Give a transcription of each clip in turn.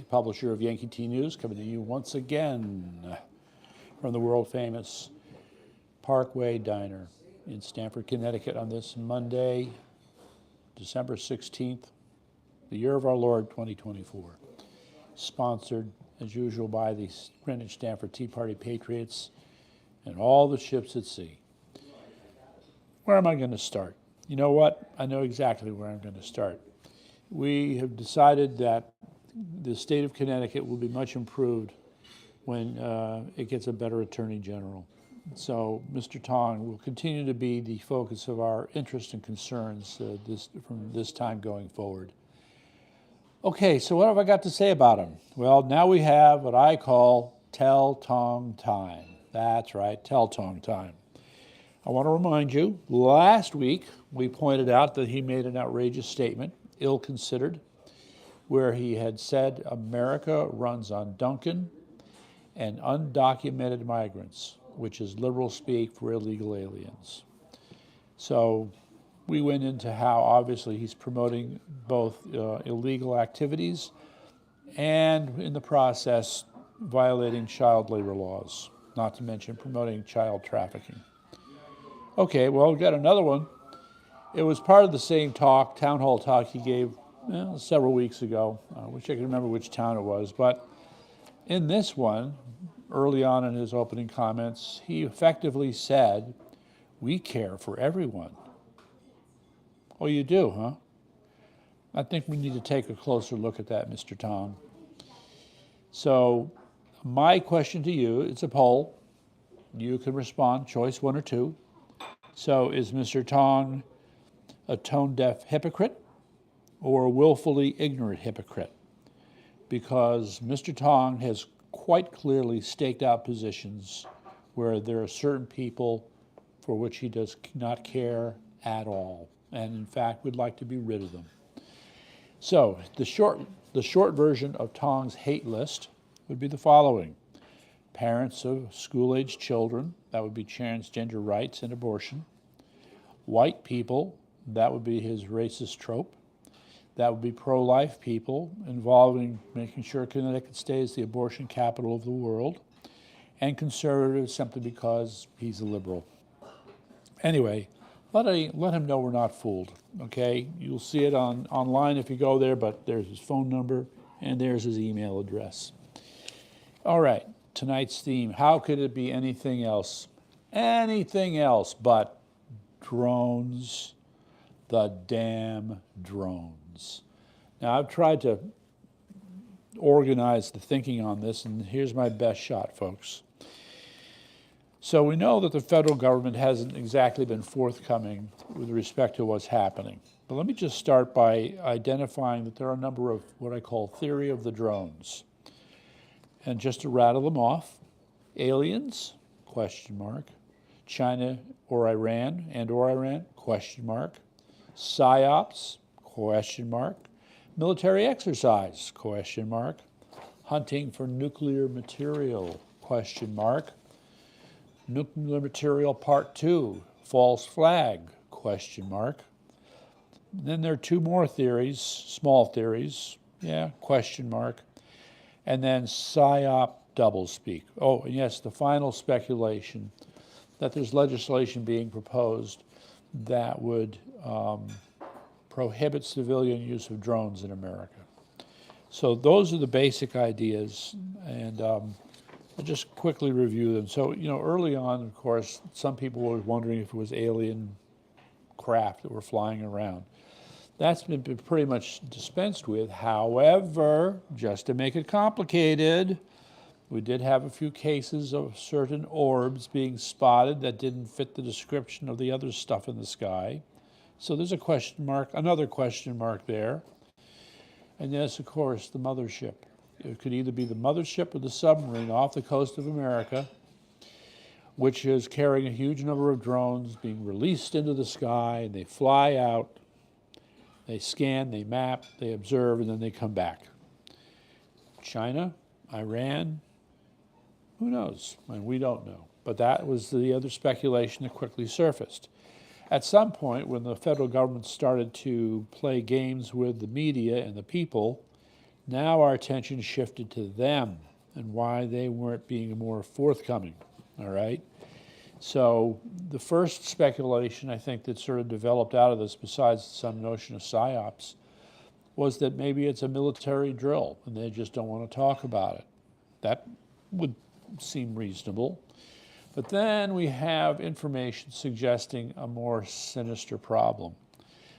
publisher of Yankee T News, coming to you once again from the world-famous Parkway Diner in Stamford, Connecticut on this Monday, December 16th, the year of our Lord, 2024. Sponsored, as usual, by the Greenwich Stamford Tea Party Patriots and all the ships at sea. Where am I going to start? You know what? I know exactly where I'm going to start. We have decided that the state of Connecticut will be much improved when it gets a better Attorney General. So Mr. Tong will continue to be the focus of our interest and concerns from this time going forward. Okay, so what have I got to say about him? Well, now we have what I call Tell Tong time. That's right, Tell Tong time. I want to remind you, last week we pointed out that he made an outrageous statement, ill-considered, where he had said America runs on Duncan and undocumented migrants, which is liberal speak for illegal aliens. So we went into how obviously he's promoting both illegal activities and in the process violating child labor laws, not to mention promoting child trafficking. Okay, well, we've got another one. It was part of the same talk, town hall talk he gave several weeks ago. I wish I could remember which town it was, but in this one, early on in his opening comments, he effectively said, "We care for everyone." Oh, you do, huh? I think we need to take a closer look at that, Mr. Tong. So my question to you, it's a poll. You can respond, choice one or two. So is Mr. Tong a tone-deaf hypocrite or a willfully ignorant hypocrite? Because Mr. Tong has quite clearly staked out positions where there are certain people for which he does not care at all, and in fact would like to be rid of them. So the short version of Tong's hate list would be the following: parents of school-aged children, that would be transgender rights and abortion; white people, that would be his racist trope; that would be pro-life people, involving making sure Connecticut stays the abortion capital of the world; and conservatives simply because he's a liberal. Anyway, let him know we're not fooled, okay? You'll see it online if you go there, but there's his phone number and there's his email address. All right, tonight's theme, how could it be anything else? Anything else but drones, the damn drones. Now, I've tried to organize the thinking on this, and here's my best shot, folks. So we know that the federal government hasn't exactly been forthcoming with respect to what's happening. But let me just start by identifying that there are a number of what I call theory of the drones. And just to rattle them off: aliens, question mark; China or Iran and/or Iran, question mark; psyops, question mark; military exercise, question mark; hunting for nuclear material, question mark; nuclear material part 2, false flag, question mark. Then there are two more theories, small theories, question mark. And then psyop doublespeak. Oh, and yes, the final speculation that there's legislation being proposed that would prohibit civilian use of drones in America. So those are the basic ideas, and I'll just quickly review them. So, early on, of course, some people were wondering if it was alien craft that were flying around. That's been pretty much dispensed with. However, just to make it complicated, we did have a few cases of certain orbs being spotted that didn't fit the description of the other stuff in the sky. So there's a question mark, another question mark there. And yes, of course, the mothership. It could either be the mothership or the submarine off the coast of America, which is carrying a huge number of drones being released into the sky, and they fly out, they scan, they map, they observe, and then they come back. China, Iran, who knows? I mean, we don't know. But that was the other speculation that quickly surfaced. At some point, when the federal government started to play games with the media and the people, Now our attention shifted to them and why they weren't being more forthcoming, all right? So the first speculation, I think, that sort of developed out of this, besides some notion of psyops, was that maybe it's a military drill and they just don't want to talk about it. That would seem reasonable. But then we have information suggesting a more sinister problem.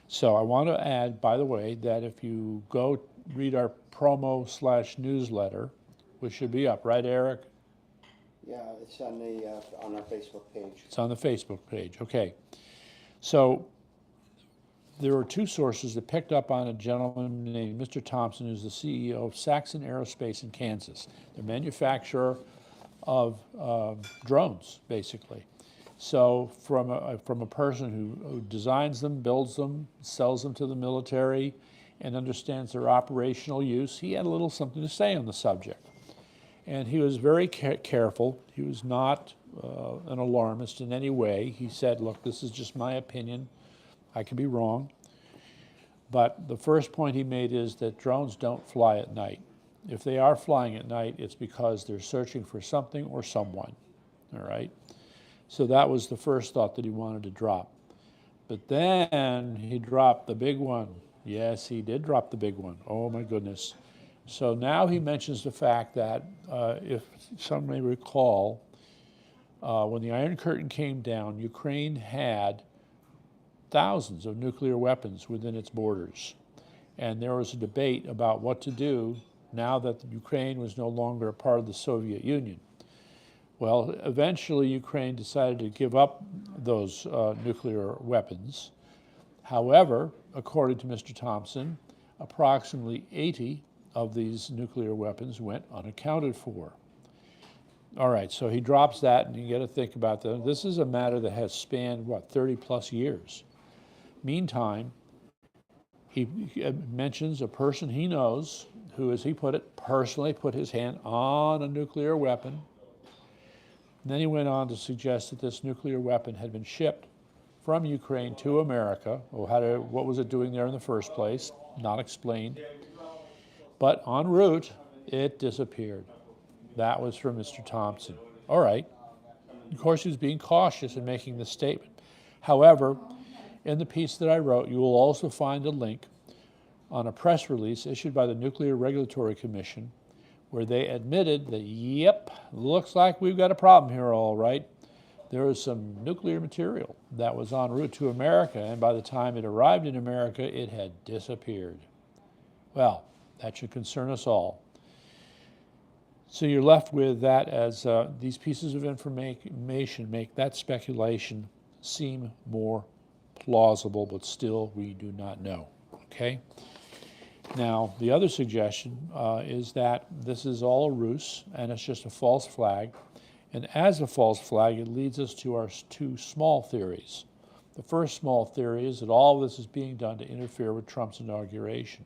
So I want to add, by the way, that if you go read our promo/newsletter, which should be up, right, Eric? Yeah, it's on our Facebook page. It's on the Facebook page, okay. So there were two sources that picked up on a gentleman named Mr. Thompson, who's the CEO of Saxon Aerospace in Kansas, the manufacturer of drones, basically. So from a person who designs them, builds them, sells them to the military, and understands their operational use, he had a little something to say on the subject. And he was very careful. He was not an alarmist in any way. He said, look, this is just my opinion. I could be wrong. But the first point he made is that drones don't fly at night. If they are flying at night, it's because they're searching for something or someone, all right? So that was the first thought that he wanted to drop. But then he dropped the big one. Yes, he did drop the big one. Oh, my goodness. So now he mentions the fact that, if some may recall, when the Iron Curtain came down, Ukraine had thousands of nuclear weapons within its borders. And there was a debate about what to do now that Ukraine was no longer a part of the Soviet Union. Well, eventually Ukraine decided to give up those nuclear weapons. However, according to Mr. Thompson, approximately 80 of these nuclear weapons went unaccounted for. All right, so he drops that, and you got to think about that. This is a matter that has spanned, what, 30 plus years. Meantime, he mentions a person he knows who, as he put it, personally put his hand on a nuclear weapon. And then he went on to suggest that this nuclear weapon had been shipped from Ukraine to America. Well, what was it doing there in the first place? Not explained. But en route, it disappeared. That was from Mr. Thompson. All right. Of course, he was being cautious in making this statement. However, in the piece that I wrote, you will also find a link on a press release issued by the Nuclear Regulatory Commission, where they admitted that, yep, looks like we've got a problem here, all right. There was some nuclear material that was en route to America, and by the time it arrived in America, it had disappeared. Well, that should concern us all. So you're left with that as these pieces of information make that speculation seem more plausible, but still we do not know, okay? Now, the other suggestion is that this is all a ruse and it's just a false flag. And as a false flag, it leads us to our two small theories. The first small theory is that all of this is being done to interfere with Trump's inauguration.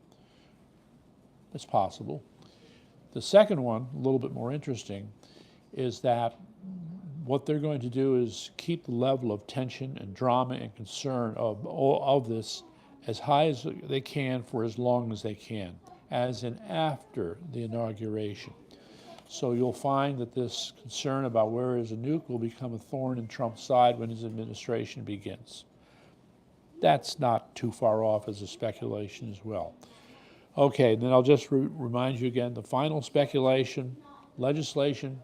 It's possible. The second one, a little bit more interesting, is that what they're going to do is keep the level of tension and drama and concern of this as high as they can for as long as they can, as in after the inauguration. So you'll find that this concern about where is a nuke will become a thorn in Trump's side when his administration begins. That's not too far off as a speculation as well. Okay, then I'll just remind you again, the final speculation, legislation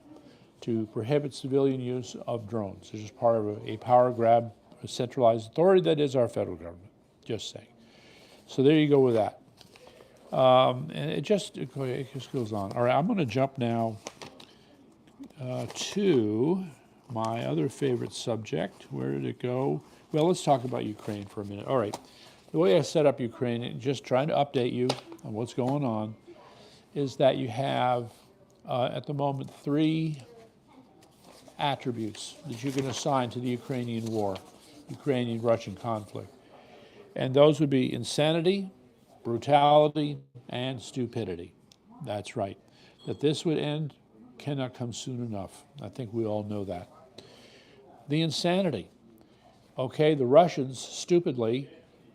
to prohibit civilian use of drones. This is part of a power grab, a centralized authority that is our federal government, just saying. So there you go with that. And it just goes on. All right, I'm going to jump now to my other favorite subject. Where did it go? Well, let's talk about Ukraine for a minute. All right, the way I set up Ukraine, just trying to update you on what's going on, is that you have, at the moment, 3 attributes that you can assign to the Ukrainian war, Ukrainian-Russian conflict. And those would be insanity, brutality, and stupidity. That's right. That this would end cannot come soon enough. I think we all know that. The insanity. Okay, the Russians stupidly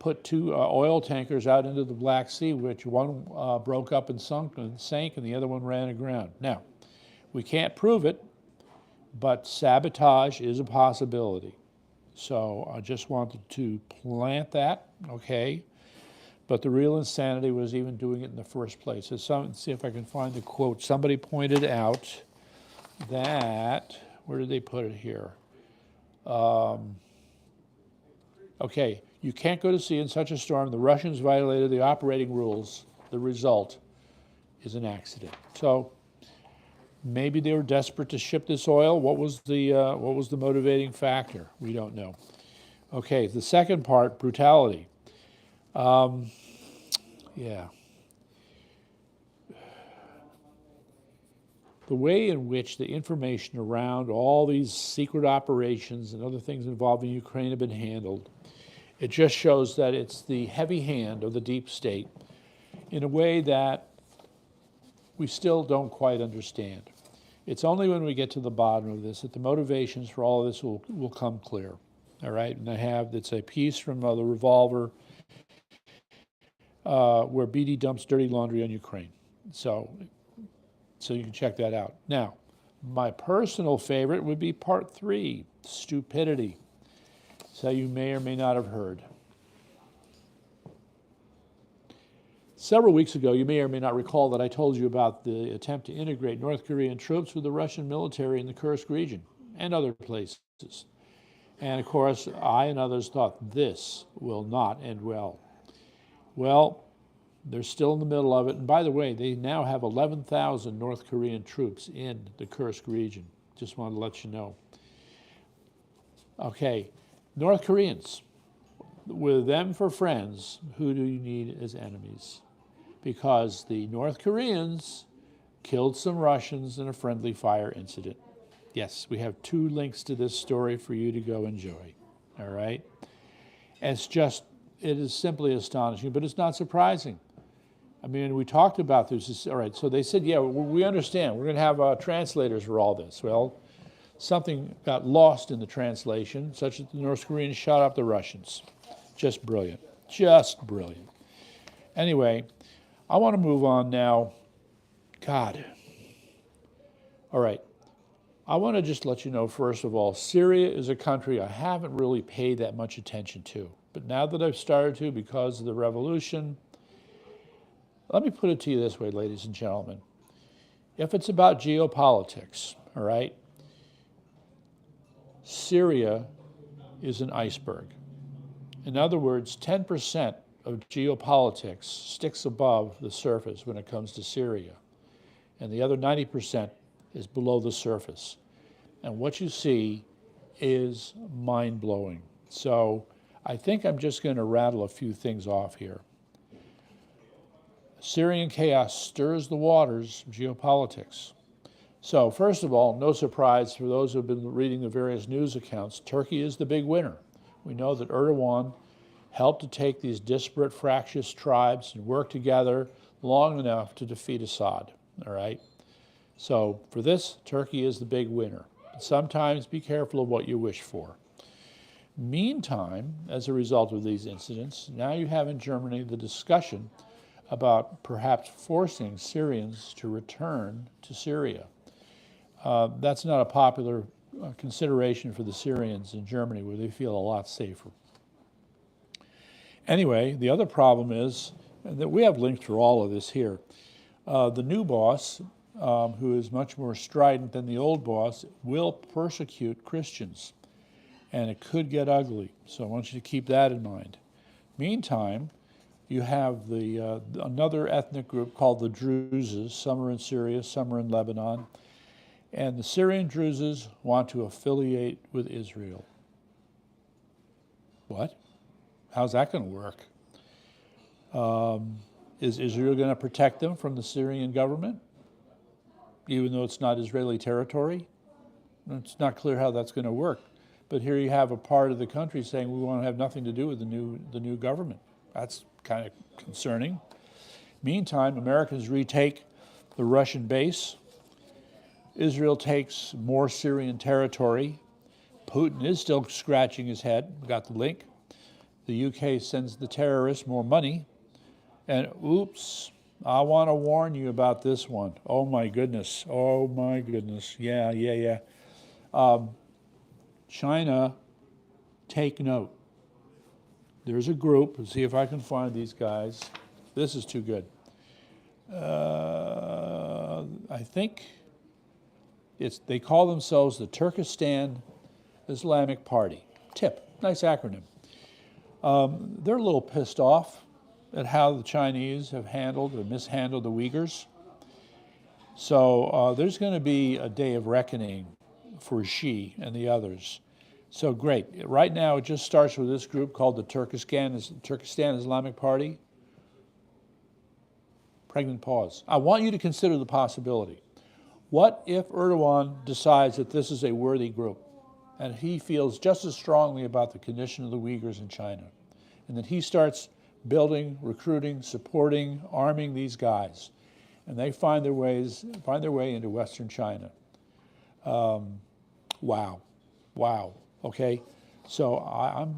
put two oil tankers out into the Black Sea, which one broke up and sank, and the other one ran aground. Now, we can't prove it, but sabotage is a possibility. So I just wanted to plant that, okay? But the real insanity was even doing it in the first place. So see if I can find the quote. Somebody pointed out that, where did they put it here? Okay, you can't go to sea in such a storm. The Russians violated the operating rules. The result is an accident. So maybe they were desperate to ship this oil. What was the motivating factor? We don't know. Okay, the second part, brutality. Yeah. The way in which the information around all these secret operations and other things involving Ukraine have been handled, it just shows that it's the heavy hand of the deep state in a way that we still don't quite understand. It's only when we get to the bottom of this that the motivations for all of this will come clear. All right, and it's a piece from the Revolver where BD dumps dirty laundry on Ukraine. So you can check that out. Now, my personal favorite would be part 3, stupidity. So you may or may not have heard. Several weeks ago, you may or may not recall that I told you about the attempt to integrate North Korean troops with the Russian military in the Kursk region and other places. And of course, I and others thought this will not end well. Well, they're still in the middle of it. And by the way, they now have 11,000 North Korean troops in the Kursk region. Just wanted to let you know. Okay, North Koreans, with them for friends, who do you need as enemies? Because the North Koreans killed some Russians in a friendly fire incident. Yes, we have 2 links to this story for you to go enjoy, all right? And it is simply astonishing, but it's not surprising. I mean, we talked about this, all right, so they said, yeah, we understand, we're gonna have translators for all this. Well, something got lost in the translation, such that the North Koreans shot up the Russians. Just brilliant, just brilliant. Anyway, I want to move on now. God. All right, I want to just let you know, first of all, Syria is a country I haven't really paid that much attention to. But now that I've started to because of the revolution, let me put it to you this way, ladies and gentlemen. If it's about geopolitics, all right, Syria is an iceberg. In other words, 10% of geopolitics sticks above the surface when it comes to Syria, and the other 90% is below the surface. And what you see is mind-blowing. So I think I'm just going to rattle a few things off here. Syrian chaos stirs the waters of geopolitics. So first of all, no surprise for those who have been reading the various news accounts, Turkey is the big winner. We know that Erdogan helped to take these disparate, fractious tribes and work together long enough to defeat Assad, all right? So for this, Turkey is the big winner. But sometimes be careful of what you wish for. Meantime, as a result of these incidents, now you have in Germany the discussion about perhaps forcing Syrians to return to Syria. That's not a popular consideration for the Syrians in Germany, where they feel a lot safer. Anyway, the other problem is that we have links for all of this here. The new boss, who is much more strident than the old boss, will persecute Christians, and it could get ugly. So I want you to keep that in mind. Meantime, you have another ethnic group called the Druzes. Some are in Syria, some are in Lebanon. And the Syrian Druzes want to affiliate with Israel. What? How's that going to work? Is Israel going to protect them from the Syrian government, even though it's not Israeli territory? It's not clear how that's going to work. But here you have a part of the country saying we want to have nothing to do with the new government. That's kind of concerning. Meantime, Americans retake the Russian base. Israel takes more Syrian territory. Putin is still scratching his head. We got the link. The UK sends the terrorists more money, and oops, I want to warn you about this one. Oh my goodness, oh my goodness, yeah. China, take note. There's a group, let's see if I can find these guys. This is too good. I think they call themselves the Turkestan Islamic Party. TIP, nice acronym. They're a little pissed off at how the Chinese have handled or mishandled the Uyghurs. So there's going to be a day of reckoning for Xi and the others. So great. Right now it just starts with this group called the Turkestan Islamic Party. Pregnant pause. I want you to consider the possibility. What if Erdogan decides that this is a worthy group and he feels just as strongly about the condition of the Uyghurs in China, and that he starts building, recruiting, supporting, arming these guys, and they find their way into Western China? Wow. Okay, so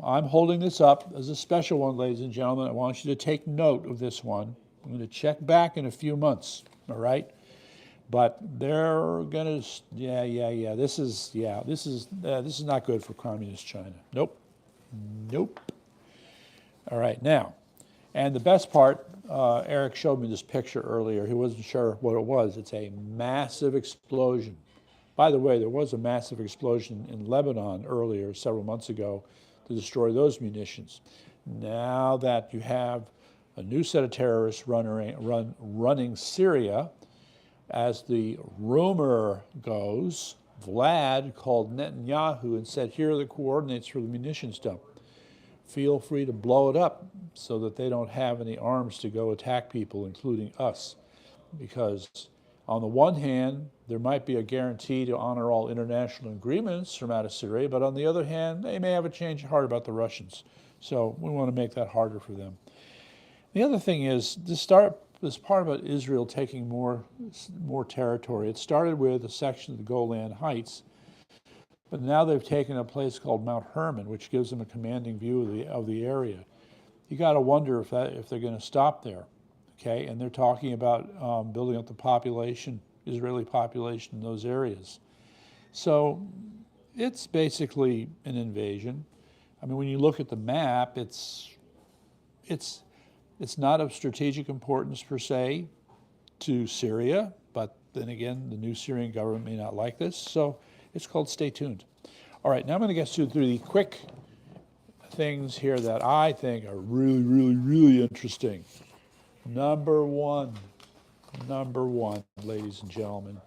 I'm holding this up as a special one, ladies and gentlemen. I want you to take note of this one. I'm going to check back in a few months. All right. But they're gonna, this is not good for communist China. Nope. All right, now, and the best part, Eric showed me this picture earlier. He wasn't sure what it was. It's a massive explosion. By the way, there was a massive explosion in Lebanon earlier, several months ago, to destroy those munitions. Now that you have a new set of terrorists running Syria, as the rumor goes, Vlad called Netanyahu and said, here are the coordinates for the munitions dump. Feel free to blow it up so that they don't have any arms to go attack people, including us. Because on the one hand, there might be a guarantee to honor all international agreements from out of Syria, but on the other hand, they may have a change of heart about the Russians. So we want to make that harder for them. The other thing is, this part about Israel taking more territory. It started with a section of the Golan Heights, but now they've taken a place called Mount Hermon, which gives them a commanding view of the area. You got to wonder if they're going to stop there, okay? And they're talking about building up the population, Israeli population in those areas. So it's basically an invasion. I mean, when you look at the map, it's not of strategic importance per se to Syria, but then again, the new Syrian government may not like this, so it's called stay tuned. All right, now I'm going to get through the quick things here that I think are really interesting. Number one, ladies and gentlemen,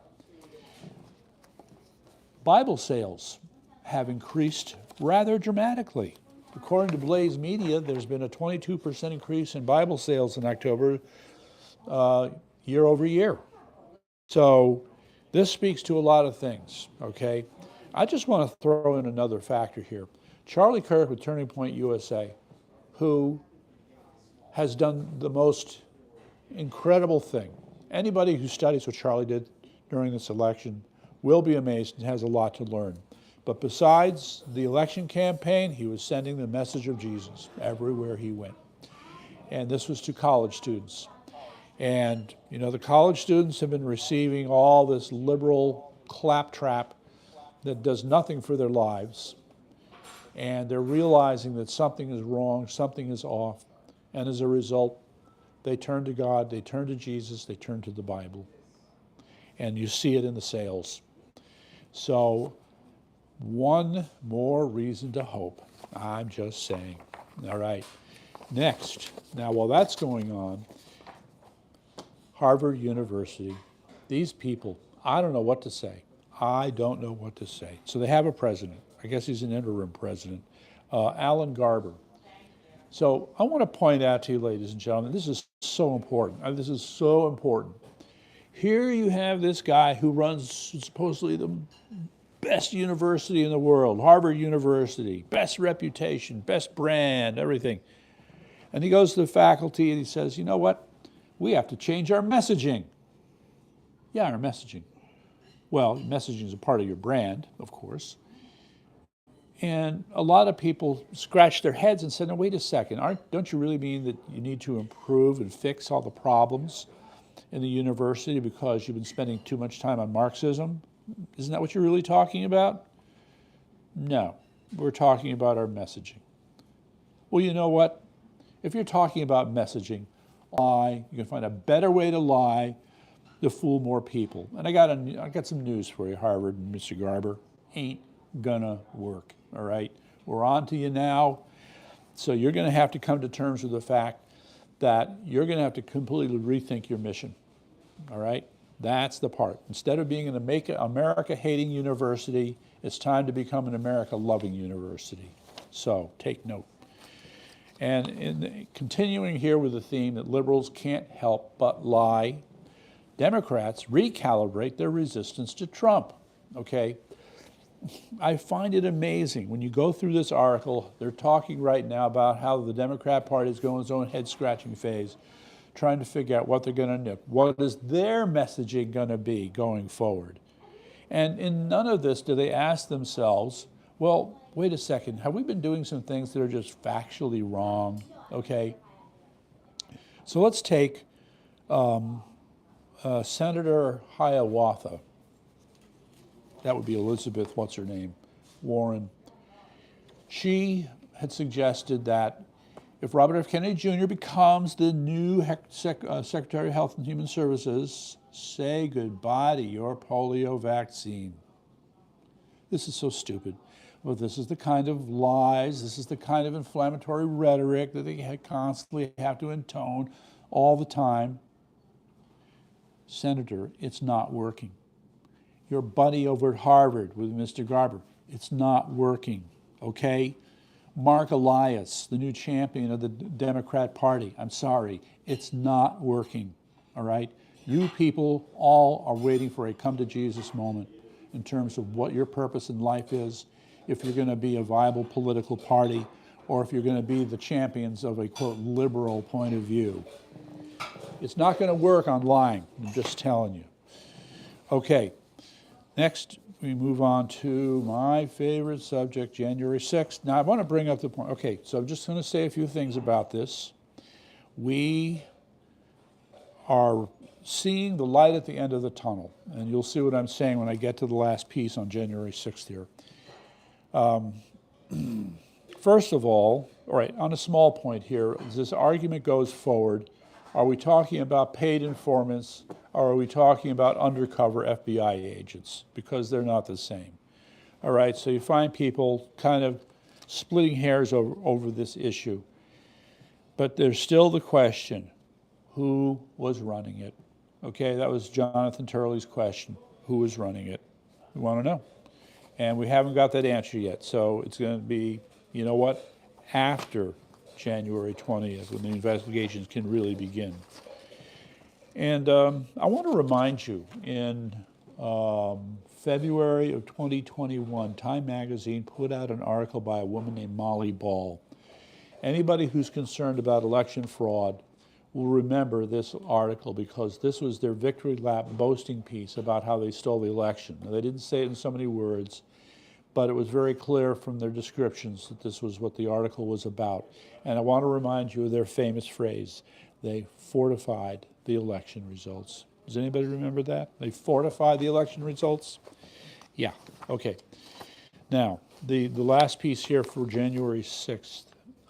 Bible sales have increased rather dramatically. According to Blaze Media, there's been a 22% increase in Bible sales in October, year over year. So this speaks to a lot of things, okay? I just want to throw in another factor here. Charlie Kirk with Turning Point USA, who has done the most incredible thing. Anybody who studies what Charlie did during this election will be amazed and has a lot to learn. But besides the election campaign, he was sending the message of Jesus everywhere he went. And this was to college students. And, you know, the college students have been receiving all this liberal claptrap that does nothing for their lives. And they're realizing that something is wrong, something is off. And as a result, they turn to God, they turn to Jesus, they turn to the Bible. And you see it in the sales. So, one more reason to hope. I'm just saying. All right. Next. Now, while that's going on, Harvard University, these people, I don't know what to say. So they have a president. I guess he's an interim president, Alan Garber. So I want to point out to you, ladies and gentlemen, this is so important. Here you have this guy who runs supposedly the best university in the world, Harvard University, best reputation, best brand, everything. And he goes to the faculty and he says, you know what? We have to change our messaging. Yeah, our messaging. Well, messaging is a part of your brand, of course. And a lot of people scratched their heads and said, no, wait a second, don't you really mean that you need to improve and fix all the problems in the university because you've been spending too much time on Marxism? Isn't that what you're really talking about? No, we're talking about our messaging. Well, you know what? If you're talking about messaging, lie, you can find a better way to lie to fool more people. And I got some news for you, Harvard and Mr. Garber. Ain't gonna work, all right? We're on to you now. So you're gonna have to come to terms with the fact that you're gonna have to completely rethink your mission, all right? That's the part. Instead of being an America-hating university, it's time to become an America-loving university. So take note. And continuing here with the theme that liberals can't help but lie, Democrats recalibrate their resistance to Trump, okay? I find it amazing when you go through this article, they're talking right now about how the Democrat Party is going in its own head-scratching phase, trying to figure out what they're going to nip. What is their messaging going to be going forward? And in none of this do they ask themselves, well, wait a second, have we been doing some things that are just factually wrong, okay? So let's take Senator Hiawatha. That would be Elizabeth, what's her name, Warren. She had suggested that if Robert F. Kennedy Jr. becomes the new Secretary of Health and Human Services, say goodbye to your polio vaccine. This is so stupid. Well, this is the kind of lies, this is the kind of inflammatory rhetoric that they constantly have to intone all the time. Senator, it's not working. Your buddy over at Harvard with Mr. Garber, it's not working, okay? Mark Elias, the new champion of the Democrat Party, I'm sorry, it's not working, all right? You people all are waiting for a come to Jesus moment in terms of what your purpose in life is, if you're gonna be a viable political party, or if you're gonna be the champions of a, quote, liberal point of view. It's not gonna work on lying, I'm just telling you. Okay. Next, we move on to my favorite subject, January 6th. Now, I want to bring up the point. Okay, so I'm just going to say a few things about this. We are seeing the light at the end of the tunnel, and you'll see what I'm saying when I get to the last piece on January 6th here. First of all right, on a small point here, as this argument goes forward, are we talking about paid informants, or are we talking about undercover FBI agents? Because they're not the same. All right, so you find people kind of splitting hairs over this issue. But there's still the question, who was running it? Okay, that was Jonathan Turley's question. Who was running it? We want to know. And we haven't got that answer yet. So it's going to be, you know what, after January 20th, when the investigations can really begin. And I want to remind you, in February of 2021, Time Magazine put out an article by a woman named Molly Ball. Anybody who's concerned about election fraud will remember this article, because this was their victory lap boasting piece about how they stole the election. Now, they didn't say it in so many words, but it was very clear from their descriptions that this was what the article was about. And I want to remind you of their famous phrase, they fortified the election results. Does anybody remember that? They fortified the election results? Yeah, okay. Now, the last piece here for January 6th,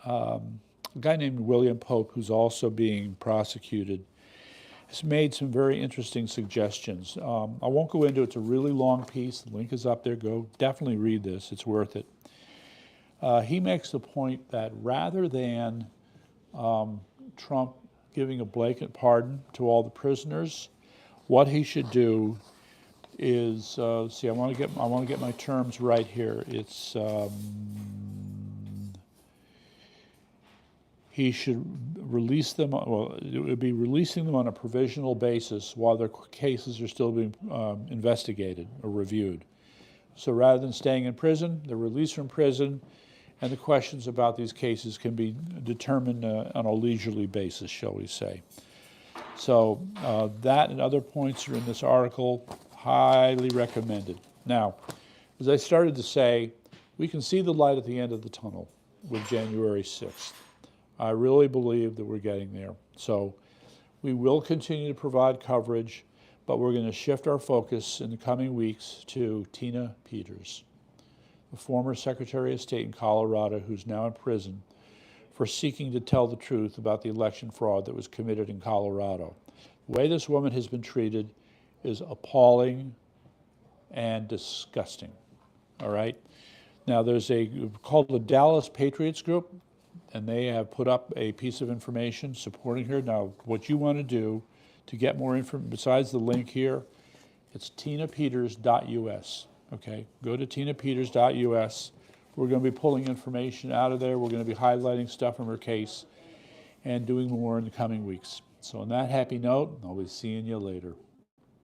a guy named William Pope, who's also being prosecuted, has made some very interesting suggestions. I won't go into it. It's a really long piece. The link is up there. Go definitely read this. It's worth it. He makes the point that rather than Trump giving a blanket pardon to all the prisoners, what he should do is, see, I want to get my terms right here. It's he should release them, well, it would be releasing them on a provisional basis while their cases are still being investigated or reviewed. So rather than staying in prison, they're released from prison, and the questions about these cases can be determined on a leisurely basis, shall we say. So that and other points are in this article, highly recommended. Now, as I started to say, we can see the light at the end of the tunnel with January 6th. I really believe that we're getting there. So we will continue to provide coverage, but we're going to shift our focus in the coming weeks to Tina Peters, the former Secretary of State in Colorado who's now in prison for seeking to tell the truth about the election fraud that was committed in Colorado. The way this woman has been treated is appalling and disgusting, all right? Now, there's a group called the Dallas Patriots Group, and they have put up a piece of information supporting her. Now, what you want to do to get more information, besides the link here, it's tinapeters.us, okay? Go to tinapeters.us. We're going to be pulling information out of there. We're going to be highlighting stuff from her case and doing more in the coming weeks. So on that happy note, I'll be seeing you later.